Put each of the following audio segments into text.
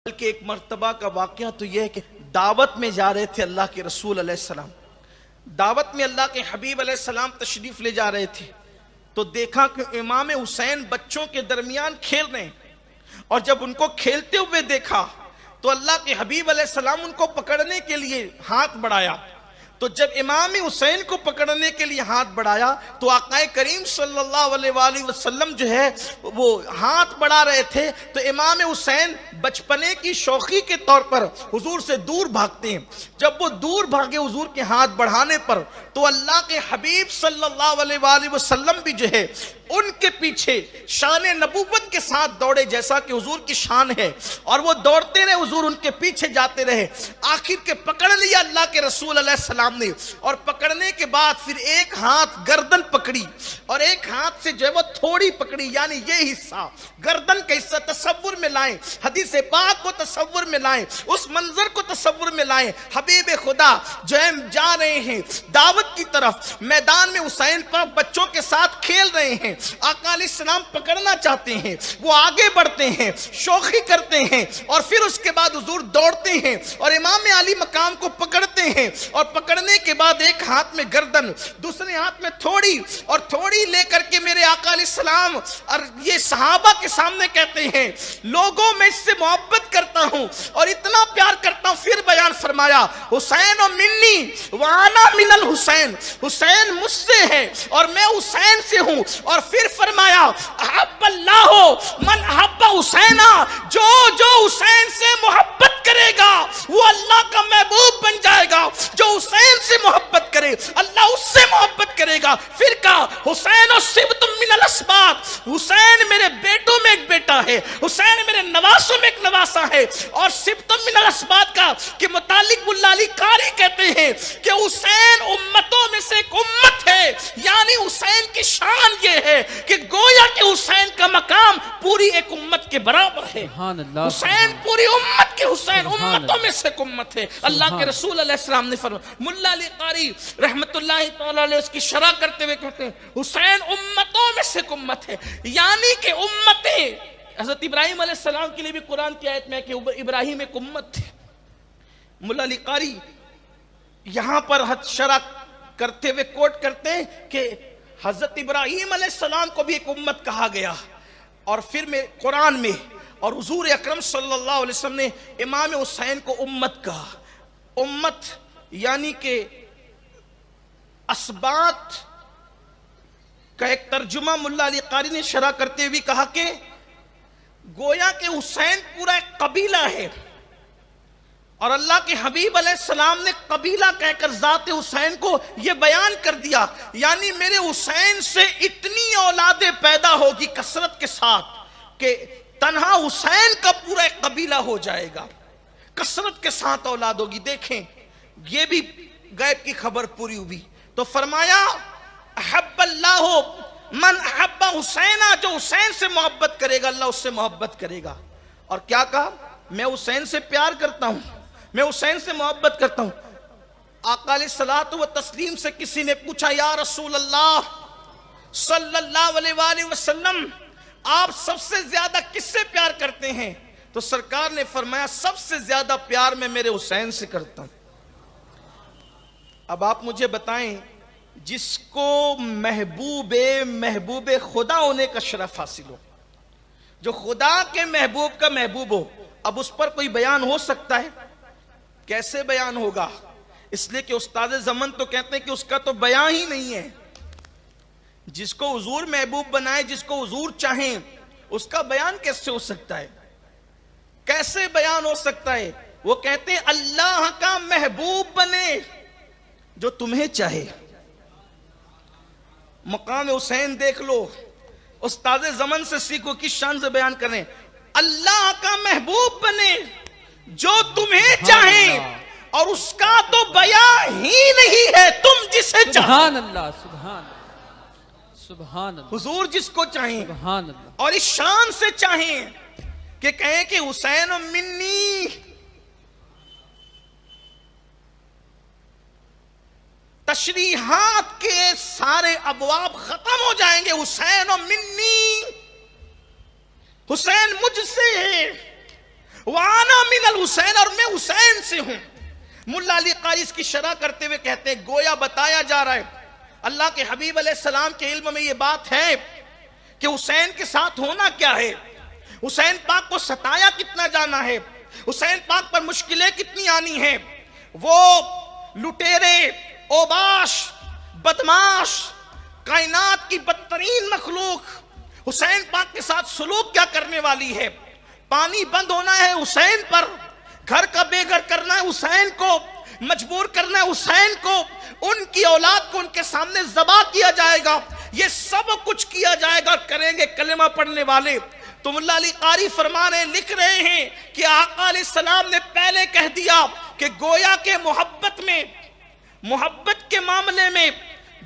بلکہ ایک مرتبہ کا واقعہ تو یہ ہے کہ دعوت میں جا رہے تھے اللہ کے رسول علیہ السلام، دعوت میں اللہ کے حبیب علیہ السلام تشریف لے جا رہے تھے تو دیکھا کہ امام حسین بچوں کے درمیان کھیل رہے ہیں، اور جب ان کو کھیلتے ہوئے دیکھا تو اللہ کے حبیب علیہ السلام ان کو پکڑنے کے لیے ہاتھ بڑھایا۔ تو جب امام حسین کو پکڑنے کے لیے ہاتھ بڑھایا تو آقا کریم صلی اللہ علیہ وآلہ وسلم جو ہے وہ ہاتھ بڑھا رہے تھے، تو امام حسین بچپنے کی شوخی کے طور پر حضور سے دور بھاگتے ہیں۔ جب وہ دور بھاگے حضور کے ہاتھ بڑھانے پر تو اللہ کے حبیب صلی اللہ علیہ وآلہ وسلم بھی جو ہے ان کے پیچھے شان نبوت کے ساتھ دوڑے، جیسا کہ حضور کی شان ہے، اور وہ دوڑتے رہے، حضور ان کے پیچھے جاتے رہے، آخر کے پکڑ لیا اللہ کے رسول علیہ السلام نے، اور پکڑنے کے بعد پھر ایک ہاتھ گردن پکڑی اور ایک ہاتھ سے جو ہے وہ تھوڑی پکڑی، یعنی یہ حصہ گردن کا حصہ تصور میں لائیں، حدیث پاک کو تصور میں لائیں، اس منظر کو تصور میں لائیں۔ حبیب خدا جو ہے جا رہے ہیں دعوت کی طرف، میدان میں حسین پاک بچوں کے ساتھ کھیل رہے ہیں، آقا علیہ السلام پکڑنا چاہتے ہیں، وہ آگے بڑھتے ہیں، شوخی کرتے ہیں، اور پھر اس کے بعد حضور دوڑتے ہیں اور امام علی مقام کو پکڑتے ہیں، اور پکڑنے کے بعد ایک ہاتھ میں گردن، دوسرے ہاتھ میں تھوڑی، اور تھوڑی لے کر کے میرے آقا علیہ السلام اور یہ صحابہ کے سامنے کہتے ہیں لوگوں میں اس سے محبت کرتا ہوں اور اتنا پیار کرتا ہوں۔ پھر بیان فرمایا حسین و منی وانا من الحسین، حسین مجھ سے ہے اور میں حسین سے ہوں، اور پھر فرمایا احب اللہ من احب حسینا، جو جو حسین سے محبت کرے گا وہ اللہ کا محبوب بن جائے گا، جو حسین سے محبت کرے اللہ اس سے محبت کرے گا۔ پھر کہا حسین و سبت من الاسباط، حسین میرے بیٹوں میں ایک بیٹا ہے، حسین میرے نواسوں میں ایک نواسا ہے، اور سبت من الاسباط کا کہ متعلق ملا علی قاری کہتے ہیں کہ حسین امتوں میں سے ایک امت ہے، یعنی حسین کی شان یہ ہے کہ گویا کہ حسین کا مقام پوری ایک امت کے برابر ہے۔ حسین پوری امت کے حسین امتوں میں سے ایک امت ہے۔ اللہ کے رسول علیہ السلام نے فرمایا، ملا علی قاری رحمت اللہ تعالیٰ علیہ اس کی شرح کرتے ہوئے کہتے ہیں حسین امتوں میں سے ایک امت ہے، یعنی کہ امتیں حضرت ابراہیم علیہ السلام کے لیے بھی قرآن کی آیت میں کہ ابراہیم ایک امت تھے۔ ملا علی قاری یہاں پر شرح کرتے ہوئے کوٹ کرتے ہیں کہ حضرت ابراہیم علیہ السلام کو بھی ایک امت کہا گیا، اور پھر میں قرآن میں اور حضور اکرم صلی اللہ علیہ وسلم نے امام حسین کو امت کہا۔ امت یعنی کہ اسباط کا ایک ترجمہ ملا علی قاری نے شرح کرتے ہوئے کہا کہ گویا کہ حسین پورا ایک قبیلہ ہے، اور اللہ کے حبیب علیہ السلام نے قبیلہ کہہ کر ذات حسین کو یہ بیان کر دیا، یعنی میرے حسین سے اتنی اولادیں پیدا ہوگی کثرت کے ساتھ کہ تنہا حسین کا پورا ایک قبیلہ ہو جائے گا، کثرت کے ساتھ اولاد ہوگی۔ دیکھیں یہ بھی غیب کی خبر پوری ہوئی۔ تو فرمایا احب اللہ من احب حسینا، جو حسین سے محبت کرے گا اللہ اس سے محبت کرے گا۔ اور کیا کہا؟ میں حسین سے پیار کرتا ہوں، میں حسین سے محبت کرتا ہوں۔ آقا علیہ الصلوۃ والتسلیم سے کسی نے پوچھا یا رسول اللہ صلی اللہ علیہ وآلہ وسلم آپ سب سے زیادہ کس سے پیار کرتے ہیں؟ تو سرکار نے فرمایا سب سے زیادہ پیار میں میرے حسین سے کرتا ہوں۔ اب آپ مجھے بتائیں جس کو محبوب خدا ہونے کا شرف حاصل ہو، جو خدا کے محبوب کا محبوب ہو، اب اس پر کوئی بیان ہو سکتا ہے؟ کیسے بیان ہوگا؟ اس لیے کہ استاد زمن تو کہتے ہیں کہ اس کا تو بیان ہی نہیں ہے۔ جس کو حضور محبوب بنائے، جس کو حضور چاہیں، اس کا بیان کیسے ہو سکتا ہے؟ کیسے بیان ہو سکتا ہے؟ وہ کہتے ہیں اللہ کا محبوب بنے جو تمہیں چاہے۔ مقام حسین دیکھ لو، استاد زمن سے سیکھو کس شان سے بیان کریں۔ اللہ کا محبوب بنے جو تمہیں چاہے، اور اس کا تو بیان ہی نہیں ہے، تم جسے چاہے۔ سبحان اللہ، سبحان اللہ، سبحان اللہ، حضور جس کو چاہیں سبحان اللہ، اور اس شان سے چاہیں کہ کہیں کہ حسین و منی، تشریحات کے سارے ابواب ختم ہو جائیں گے۔ حسین و منی، حسین مجھ سے ہے، وانا من الحسین، اور میں حسین سے ہوں۔ ملا علی قاری اس کی شرح کرتے ہوئے کہتے ہیں گویا بتایا جا رہا ہے اللہ کے حبیب علیہ السلام کے علم میں یہ بات ہے کہ حسین کے ساتھ ہونا کیا ہے، حسین پاک کو ستایا کتنا جانا ہے، حسین پاک پر مشکلیں کتنی آنی ہیں، وہ لٹیرے، اوباش، بدماش، کائنات کی بدترین مخلوق حسین پاک کے ساتھ سلوک کیا کرنے والی ہے۔ پانی بند ہونا ہے حسین پر، گھر کا بے گھر کرنا ہے حسین کو، مجبور کرنا ہے حسین کو، ان کی اولاد کو ان کے سامنے ذبح کیا جائے گا، یہ سب کچھ کیا جائے گا، کریں گے کلمہ پڑھنے والے۔ تو ملا علی قاری فرما رہے لکھ رہے ہیں کہ آقا علیہ السلام نے پہلے کہہ دیا کہ گویا کہ محبت کے معاملے میں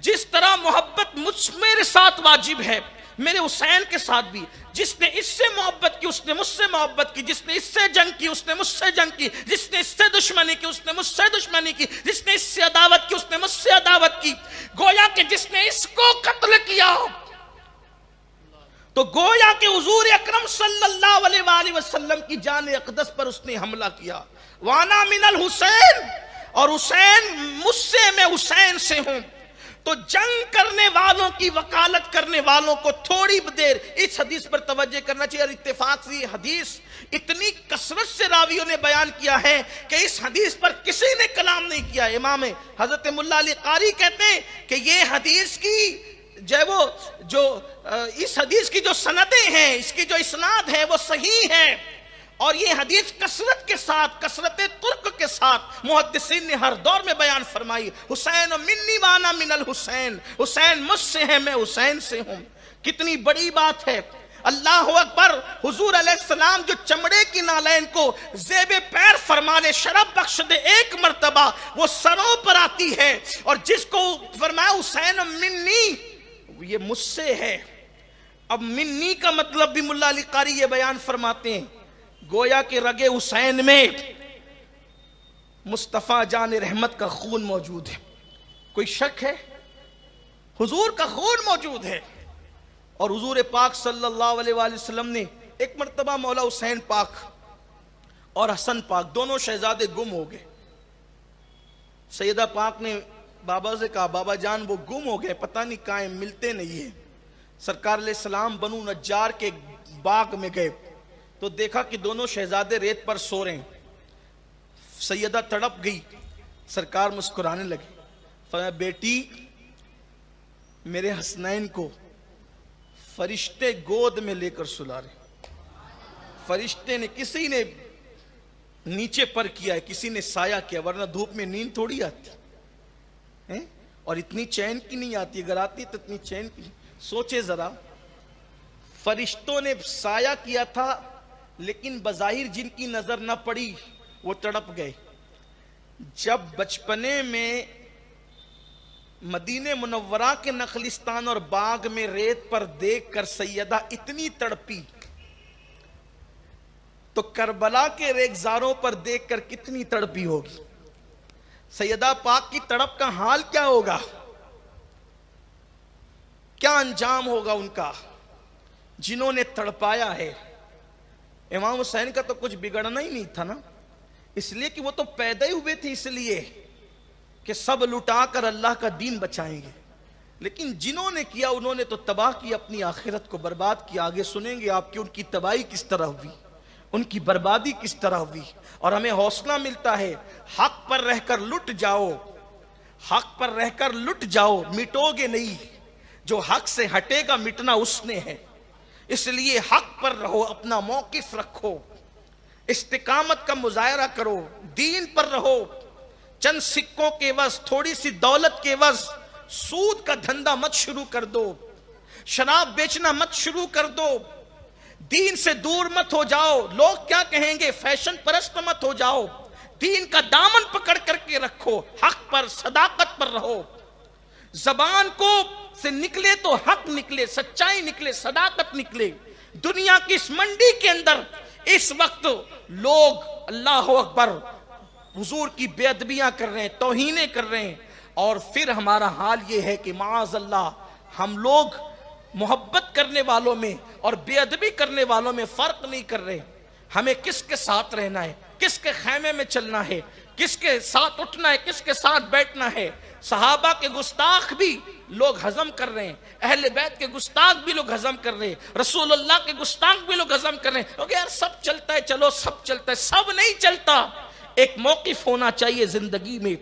جس طرح محبت میرے ساتھ واجب ہے، میرے حسین کے ساتھ بھی، جس نے اس سے محبت کی اس نے مجھ سے محبت کی، جس نے اس سے جنگ کی اس نے مجھ سے جنگ کی، جس نے اس سے دشمنی کی اس نے مجھ سے دشمنی کی، جس نے اس سے عداوت کی اس نے مجھ سے عداوت کی، گویا کہ جس نے اس کو قتل کیا تو گویا کہ حضور اکرم صلی اللہ علیہ وآلہ وسلم کی جان اقدس پر اس نے حملہ کیا۔ وانا من الحسین، اور حسین مجھ سے، میں حسین سے ہوں۔ تو جنگ کرنے والوں کی وکالت کرنے والوں کو تھوڑی دیر اس حدیث پر توجہ کرنا چاہیے، اور اتفاق سے یہ حدیث اتنی کثرت سے راویوں نے بیان کیا ہے کہ اس حدیث پر کسی نے کلام نہیں کیا۔ امام حضرت ملا علی قاری کہتے ہیں کہ یہ حدیث کی اس حدیث کی جو سندیں ہیں، اس کی جو اسناد ہے وہ صحیح ہے، اور یہ حدیث کثرت کے ساتھ، کثرت ترک کے ساتھ محدثین نے ہر دور میں بیان فرمائی۔ حسین منی وانا من الحسین، حسین مجھ سے ہے میں حسین سے ہوں۔ کتنی بڑی بات ہے، اللہ اکبر۔ حضور علیہ السلام جو چمڑے کی نالین کو زیب پیر فرمانے شرف بخش دے ایک مرتبہ، وہ سروں پر آتی ہے، اور جس کو فرمایا حسین منی، یہ مجھ سے ہے۔ اب منی کا مطلب بھی ملا علی قاری یہ بیان فرماتے ہیں، گویا کہ رگ حسین میں مصطفیٰ جان رحمت کا خون موجود ہے، کوئی شک ہے؟ حضور کا خون موجود ہے۔ اور حضور پاک صلی اللہ علیہ وآلہ وسلم نے ایک مرتبہ مولا حسین پاک اور حسن پاک دونوں شہزادے گم ہو گئے۔ سیدہ پاک نے بابا سے کہا بابا جان وہ گم ہو گئے، پتہ نہیں کہاں ملتے نہیں ہیں۔ سرکار علیہ السلام بنو نجار کے باغ میں گئے تو دیکھا کہ دونوں شہزادے ریت پر سو رہے ہیں۔ سیدہ تڑپ گئی، سرکار مسکرانے لگے، فرمایا بیٹی میرے حسنین کو فرشتے گود میں لے کر سلا رہے۔ فرشتے نے، کسی نے نیچے پر کیا ہے، کسی نے سایہ کیا، ورنہ دھوپ میں نیند تھوڑی آتی ہے، اور اتنی چین کی نہیں آتی، اگر آتی تو اتنی چین کی۔ سوچے ذرا، فرشتوں نے سایہ کیا تھا لیکن بظاہر جن کی نظر نہ پڑی وہ تڑپ گئے۔ جب بچپنے میں مدینہ منورہ کے نخلستان اور باغ میں ریت پر دیکھ کر سیدہ اتنی تڑپی تو کربلا کے ریگزاروں پر دیکھ کر کتنی تڑپی ہوگی۔ سیدہ پاک کی تڑپ کا حال کیا ہوگا، کیا انجام ہوگا ان کا، جنہوں نے تڑپایا ہے۔ امام حسین کا تو کچھ بگڑنا ہی نہیں تھا نا، اس لیے کہ وہ تو پیدا ہی ہوئے تھے اس لیے کہ سب لٹا کر اللہ کا دین بچائیں گے، لیکن جنہوں نے کیا انہوں نے تو تباہ کی، اپنی آخرت کو برباد کیا۔ آگے سنیں گے آپ کی ان کی تباہی کس طرح ہوئی، ان کی بربادی کس طرح ہوئی، اور ہمیں حوصلہ ملتا ہے حق پر رہ کر لٹ جاؤ، حق پر رہ کر لٹ جاؤ، مٹو گے نہیں، جو حق سے ہٹے گا مٹنا اس نے ہے۔ اس لیے حق پر رہو، اپنا موقف رکھو، استقامت کا مظاہرہ کرو، دین پر رہو۔ چند سکوں کے عوض، تھوڑی سی دولت کے عوض سود کا دھندا مت شروع کر دو، شراب بیچنا مت شروع کر دو، دین سے دور مت ہو جاؤ، لوگ کیا کہیں گے فیشن پرست مت ہو جاؤ، دین کا دامن پکڑ کر کے رکھو، حق پر صداقت پر رہو۔ زبان کو سے نکلے تو حق نکلے، سچائی نکلے، صداقت نکلے۔ دنیا کی اس منڈی کے اندر اس وقت لوگ اللہ اکبر حضور کی بے ادبیاں کر رہے ہیں، توہینیں کر رہے ہیں، اور پھر ہمارا حال یہ ہے کہ معاذ اللہ ہم لوگ محبت کرنے والوں میں اور بے ادبی کرنے والوں میں فرق نہیں کر رہے۔ ہمیں کس کے ساتھ رہنا ہے، کس کے خیمے میں چلنا ہے، کس کے ساتھ اٹھنا ہے، کس کے ساتھ بیٹھنا ہے۔ صحابہ کے گستاخ بھی لوگ ہضم کر رہے ہیں، اہل بیت کے گستاخ بھی لوگ ہضم کر رہے ہیں، رسول اللہ کے گستاخ بھی لوگ ہضم کر رہے ہیں، کیونکہ یار سب چلتا ہے، چلو سب چلتا ہے، سب نہیں چلتا۔ ایک موقف ہونا چاہیے زندگی میں،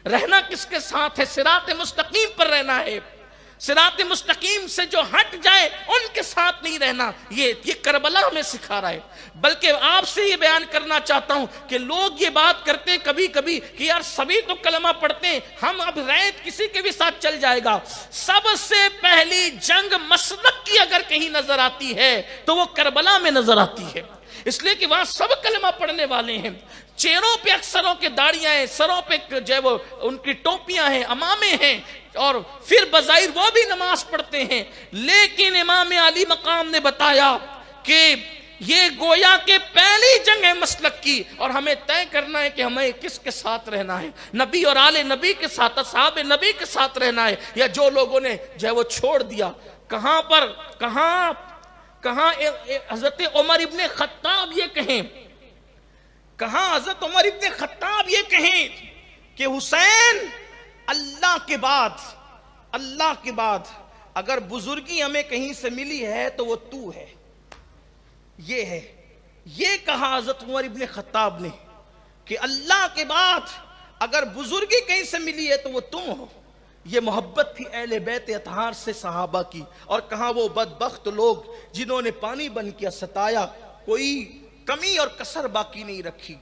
رہنا کس کے ساتھ ہے؟ صراط مستقیم پر رہنا ہے، صراط مستقیم سے جو ہٹ جائے ان کے ساتھ نہیں رہنا۔ یہ کربلا ہمیں سکھا رہا ہے۔ بلکہ آپ سے یہ بیان کرنا چاہتا ہوں کہ لوگ یہ بات کرتے ہیں کبھی کبھی کہ یار سبھی تو کلمہ پڑھتے ہیں، ہم اب ریت کسی کے بھی ساتھ چل جائے گا۔ سب سے پہلی جنگ مسلک کی اگر کہیں نظر آتی ہے تو وہ کربلا میں نظر آتی ہے، اس لیے کہ وہاں سب کلمہ پڑھنے والے ہیں، چہروں پہ اکثروں کے داڑیاں ہیں، سروں پہ جو ہے وہ ان کی ٹوپیاں ہیں، امامے ہیں، اور پھر بظاہر وہ بھی نماز پڑھتے ہیں۔ لیکن امام علی مقام نے بتایا کہ یہ گویا کہ پہلی جنگ ہے مسلک کی، اور ہمیں طے کرنا ہے کہ ہمیں کس کے ساتھ رہنا ہے، نبی اور آل نبی کے ساتھ، اصحاب نبی کے ساتھ رہنا ہے، یا جو لوگوں نے جو ہے وہ چھوڑ دیا۔ کہاں پر کہاں حضرت عمر ابن خطاب یہ کہیں، کہاں حضرت عمر ابن خطاب یہ کہیں کہ حسین اللہ کے بعد اگر بزرگی ہمیں کہیں سے ملی ہے تو وہ تو ہے، یہ ہے، یہ کہا حضرت عمر ابن خطاب نے کہ اللہ کے بعد اگر بزرگی کہیں سے ملی ہے تو وہ تم ہو۔ یہ محبت تھی اہل بیت اطہار سے صحابہ کی۔ اور کہاں وہ بدبخت لوگ جنہوں نے پانی بن کے ستایا، کوئی کمی اور کسر باقی نہیں رکھی۔